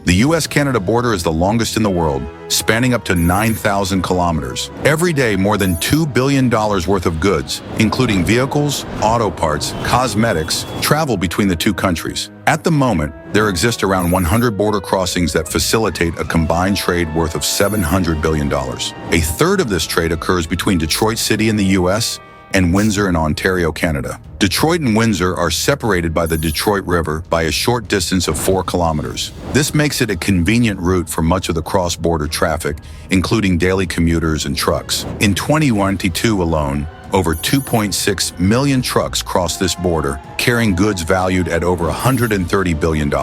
The US-Canada border is the longest in the world, spanning up to 9,000 kilometers. Every day, more than $2 billion worth of goods, including vehicles, auto parts, cosmetics, travel between the two countries. At the moment, there exist around 100 border crossings that facilitate a combined trade worth of $700 billion. A third of this trade occurs between Detroit City in the US and Windsor in Ontario, Canada. Detroit and Windsor are separated by the Detroit River by a short distance of 4 kilometers. This makes it a convenient route for much of the cross-border traffic, including daily commuters and trucks. In 2022 alone, over 2.6 million trucks crossed this border, carrying goods valued at over $130 billion.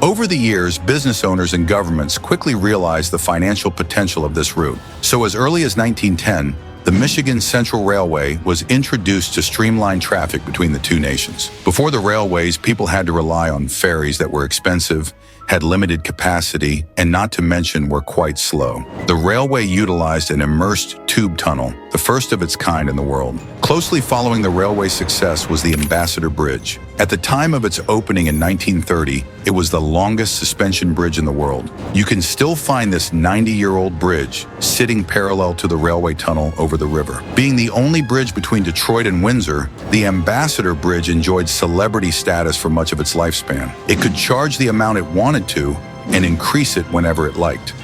Over the years, business owners and governments quickly realized the financial potential of this route. So as early as 1910, the Michigan Central Railway was introduced to streamline traffic between the two nations. Before the railways, people had to rely on ferries that were expensive, had limited capacity, and not to mention were quite slow. The railway utilized an immersed tube tunnel, the first of its kind in the world. Closely following the railway's success was the Ambassador Bridge. At the time of its opening in 1930, it was the longest suspension bridge in the world. You can still find this 90-year-old bridge sitting parallel to the railway tunnel over the river. Being the only bridge between Detroit and Windsor, the Ambassador Bridge enjoyed celebrity status for much of its lifespan. It could charge the amount it wanted to and increase it whenever it liked.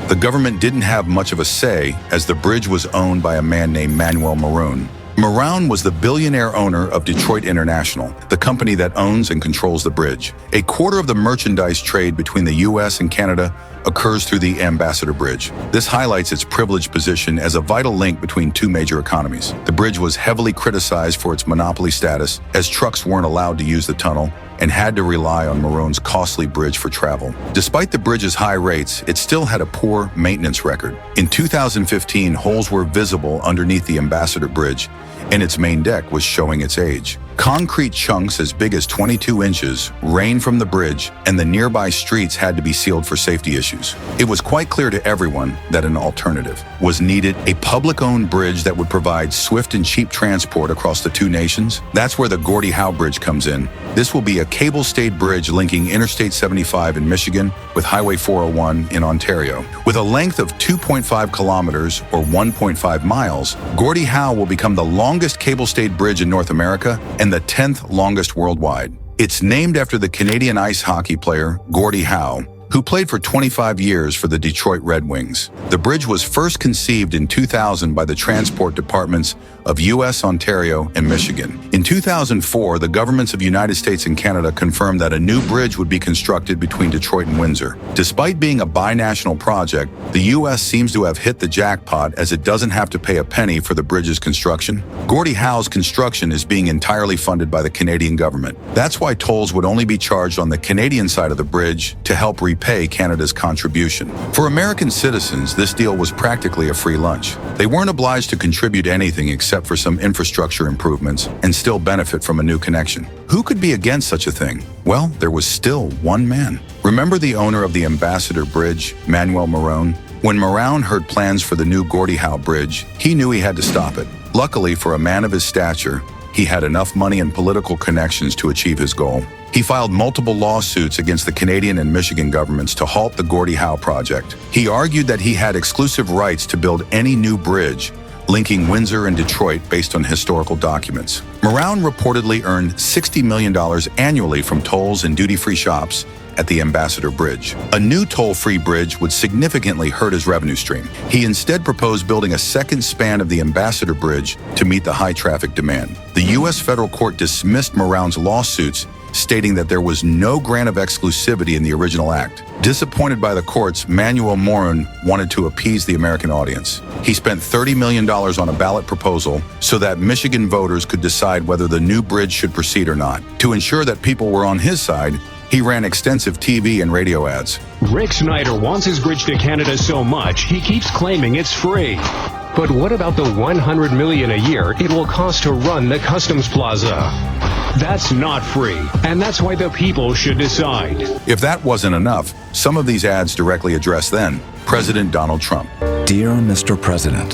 The government didn't have much of a say, as the bridge was owned by a man named Manuel Moroun. Moroun was the billionaire owner of Detroit International, the company that owns and controls the bridge. A quarter of the merchandise trade between the US and Canada occurs through the Ambassador Bridge. This highlights its privileged position as a vital link between two major economies. The bridge was heavily criticized for its monopoly status, as trucks weren't allowed to use the tunnel and had to rely on Moroun's costly bridge for travel. Despite the bridge's high rates, it still had a poor maintenance record. In 2015, holes were visible underneath the Ambassador Bridge, and its main deck was showing its age. Concrete chunks as big as 22 inches rained from the bridge, and the nearby streets had to be sealed for safety issues. It was quite clear to everyone that an alternative was needed, a public-owned bridge that would provide swift and cheap transport across the two nations. That's where the Gordie Howe Bridge comes in. This will be a cable-stayed bridge linking Interstate 75 in Michigan with Highway 401 in Ontario. With a length of 2.5 kilometers or 1.5 miles, Gordie Howe will become the longest cable-stayed bridge in North America and the 10th longest worldwide. It's named after the Canadian ice hockey player Gordie Howe, who played for 25 years for the Detroit Red Wings. The bridge was first conceived in 2000 by the transport departments of US, Ontario, and Michigan. In 2004, the governments of the United States and Canada confirmed that a new bridge would be constructed between Detroit and Windsor. Despite being a binational project, the US seems to have hit the jackpot, as it doesn't have to pay a penny for the bridge's construction. Gordie Howe's construction is being entirely funded by the Canadian government. That's why tolls would only be charged on the Canadian side of the bridge to help repay Canada's contribution. For American citizens, this deal was practically a free lunch. They weren't obliged to contribute anything except for some infrastructure improvements and still benefit from a new connection. Who could be against such a thing? Well, there was still one man. Remember the owner of the Ambassador Bridge, Manuel Moroun? When Moroun heard plans for the new Gordie Howe Bridge, he knew he had to stop it. Luckily, for a man of his stature, he had enough money and political connections to achieve his goal. He filed multiple lawsuits against the Canadian and Michigan governments to halt the Gordie Howe project. He argued that he had exclusive rights to build any new bridge linking Windsor and Detroit based on historical documents. Moroun reportedly earned $60 million annually from tolls and duty-free shops at the Ambassador Bridge. A new toll-free bridge would significantly hurt his revenue stream. He instead proposed building a second span of the Ambassador Bridge to meet the high traffic demand. The U.S. federal court dismissed Moroun's lawsuits, stating that there was no grant of exclusivity in the original act. Disappointed by the courts, Manuel Moroun wanted to appease the American audience. He spent $30 million on a ballot proposal so that Michigan voters could decide whether the new bridge should proceed or not. To ensure that people were on his side, he ran extensive TV and radio ads. Rick Snyder wants his bridge to Canada so much, he keeps claiming it's free. But what about the $100 million a year it will cost to run the Customs Plaza? That's not free, and that's why the people should decide. If that wasn't enough, some of these ads directly address then President Donald Trump. Dear Mr. President,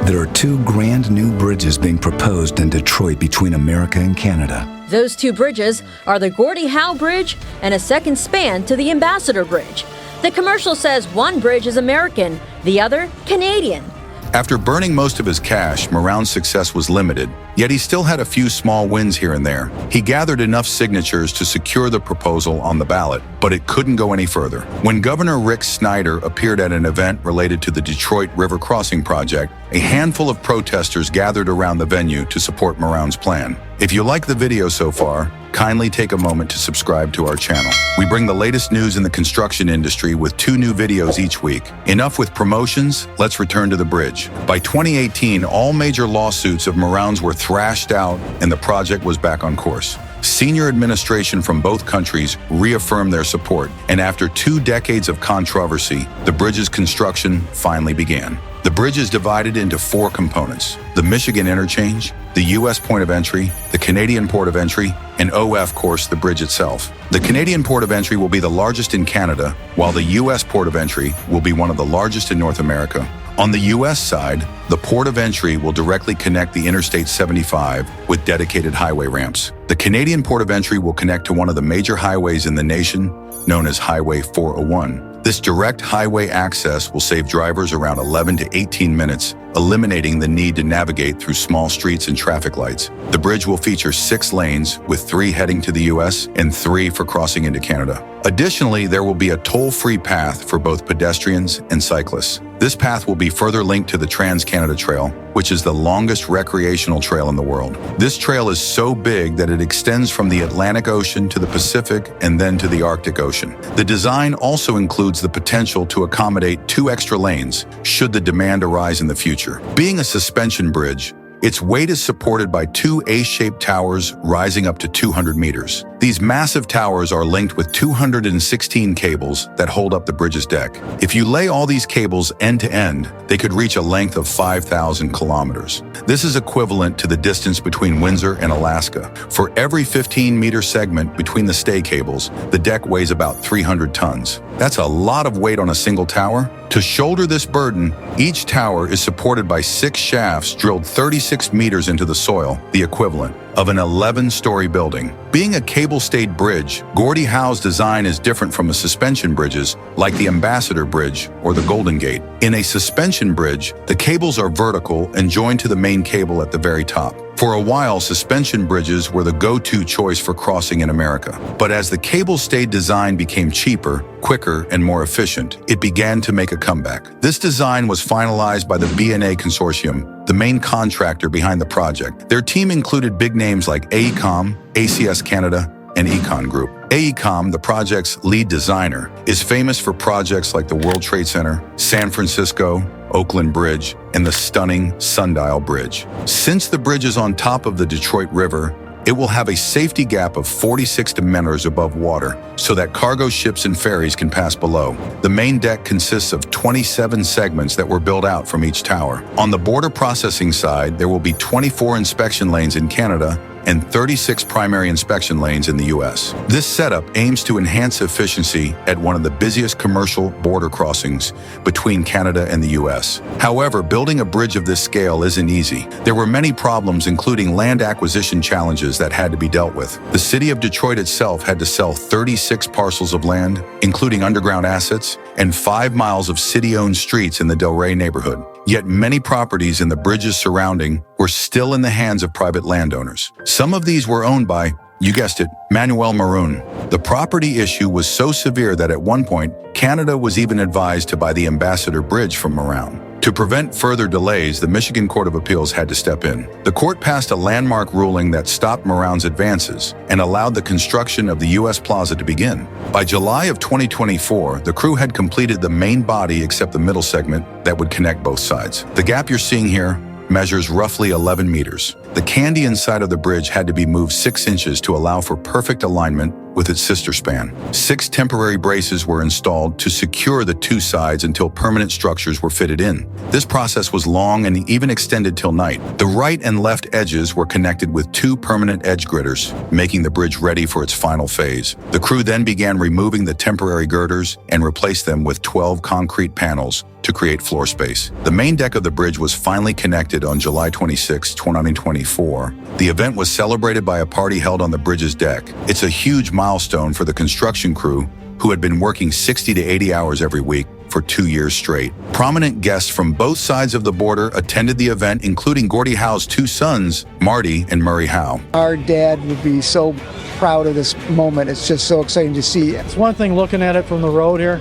there are two grand new bridges being proposed in Detroit between America and Canada. Those two bridges are the Gordie Howe Bridge and a second span to the Ambassador Bridge. The commercial says one bridge is American, the other Canadian. After burning most of his cash, Moroun's success was limited, yet he still had a few small wins here and there. He gathered enough signatures to secure the proposal on the ballot, but it couldn't go any further. When Governor Rick Snyder appeared at an event related to the Detroit River Crossing project, a handful of protesters gathered around the venue to support Moroun's plan. If you like the video so far, kindly take a moment to subscribe to our channel. We bring the latest news in the construction industry with 2 new videos each week. Enough with promotions, let's return to the bridge. By 2018, all major lawsuits of Moroun's were thrashed out and the project was back on course. Senior administration from both countries reaffirmed their support, and after 2 decades of controversy, the bridge's construction finally began. The bridge is divided into 4 components: the Michigan interchange, the U.S. point of entry, the Canadian port of entry, and of course, the bridge itself. The Canadian port of entry will be the largest in Canada, while the U.S. port of entry will be one of the largest in North America. On the U.S. side, the port of entry will directly connect the Interstate 75 with dedicated highway ramps. The Canadian port of entry will connect to one of the major highways in the nation, known as Highway 401. This direct highway access will save drivers around 11 to 18 minutes, eliminating the need to navigate through small streets and traffic lights. The bridge will feature 6 lanes, with 3 heading to the U.S. and 3 for crossing into Canada. Additionally, there will be a toll-free path for both pedestrians and cyclists. This path will be further linked to the Trans-Canada Trail, which is the longest recreational trail in the world. This trail is so big that it extends from the Atlantic Ocean to the Pacific and then to the Arctic Ocean. The design also includes the potential to accommodate 2 extra lanes, should the demand arise in the future. Being a suspension bridge, its weight is supported by 2 A-shaped towers rising up to 200 meters. These massive towers are linked with 216 cables that hold up the bridge's deck. If you lay all these cables end to end, they could reach a length of 5,000 kilometers. This is equivalent to the distance between Windsor and Alaska. For every 15-meter segment between the stay cables, the deck weighs about 300 tons. That's a lot of weight on a single tower. To shoulder this burden, each tower is supported by 6 shafts drilled 36 meters into the soil, the equivalent of an 11-story building. Being a cable-stayed bridge, Gordie Howe's design is different from a suspension bridges like the Ambassador Bridge or the Golden Gate. In a suspension bridge, the cables are vertical and joined to the main cable at the very top. For a while, suspension bridges were the go-to choice for crossing in America. But as the cable-stayed design became cheaper, quicker, and more efficient, it began to make a comeback. This design was finalized by the B&A Consortium, the main contractor behind the project. Their team included big names like AECOM, ACS Canada, and Econ Group. AECOM, the project's lead designer, is famous for projects like the World Trade Center, San Francisco, Oakland Bridge, and the stunning Sundial Bridge. Since the bridge is on top of the Detroit River, it will have a safety gap of 46 meters above water so that cargo ships and ferries can pass below. The main deck consists of 27 segments that were built out from each tower. On the border processing side, there will be 24 inspection lanes in Canada and 36 primary inspection lanes in the U.S. This setup aims to enhance efficiency at one of the busiest commercial border crossings between Canada and the U.S. However, building a bridge of this scale isn't easy. There were many problems, including land acquisition challenges that had to be dealt with. The city of Detroit itself had to sell 36 parcels of land, including underground assets, and 5 miles of city-owned streets in the Delray neighborhood. Yet many properties in the bridges surrounding were still in the hands of private landowners. Some of these were owned by, you guessed it, Manuel Moroun. The property issue was so severe that at one point, Canada was even advised to buy the Ambassador Bridge from Moroun. To prevent further delays, the Michigan Court of Appeals had to step in. The court passed a landmark ruling that stopped Moroun's advances and allowed the construction of the U.S. Plaza to begin. By July of 2024, the crew had completed the main body except the middle segment that would connect both sides. The gap you're seeing here measures roughly 11 meters. The candy inside of the bridge had to be moved 6 inches to allow for perfect alignment with its sister span. 6 temporary braces were installed to secure the 2 sides until permanent structures were fitted in. This process was long and even extended till night. The right and left edges were connected with 2 permanent edge girders, making the bridge ready for its final phase. The crew then began removing the temporary girders and replaced them with 12 concrete panels to create floor space. The main deck of the bridge was finally connected on July 26, 2024. The event was celebrated by a party held on the bridge's deck. It's a huge milestone for the construction crew, who had been working 60 to 80 hours every week for 2 years straight. Prominent guests from both sides of the border attended the event, including Gordie Howe's two sons, Marty and Murray Howe. Our dad would be so proud of this moment. It's just so exciting to see. It's one thing looking at it from the road here,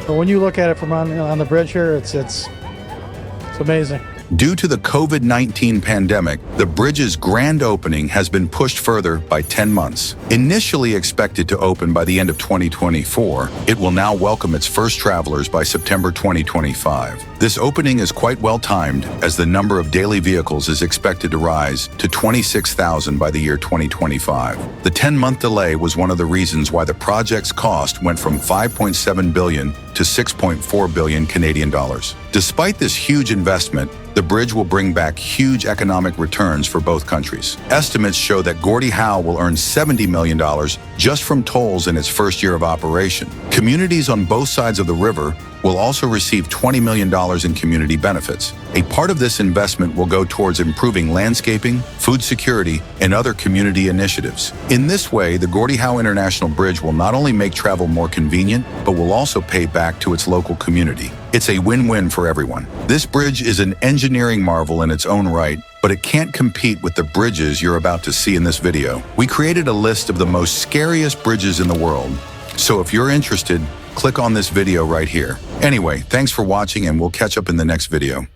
but when you look at it from on the bridge here, it's amazing. Due to the COVID-19 pandemic, the bridge's grand opening has been pushed further by 10 months. Initially expected to open by the end of 2024, it will now welcome its first travelers by September 2025. This opening is quite well timed, as the number of daily vehicles is expected to rise to 26,000 by the year 2025. The 10-month delay was one of the reasons why the project's cost went from $5.7 billion to $6.4 billion Canadian dollars. Despite this huge investment, the bridge will bring back huge economic returns for both countries. Estimates show that Gordie Howe will earn $70 million just from tolls in its first year of operation. Communities on both sides of the river will also receive $20 million in community benefits. A part of this investment will go towards improving landscaping, food security, and other community initiatives. In this way, the Gordie Howe International Bridge will not only make travel more convenient, but will also pay back to its local community. It's a win-win for everyone. This bridge is an engineering marvel in its own right, but it can't compete with the bridges you're about to see in this video. We created a list of the most scariest bridges in the world. So if you're interested, click on this video right here. Anyway, thanks for watching, and we'll catch up in the next video.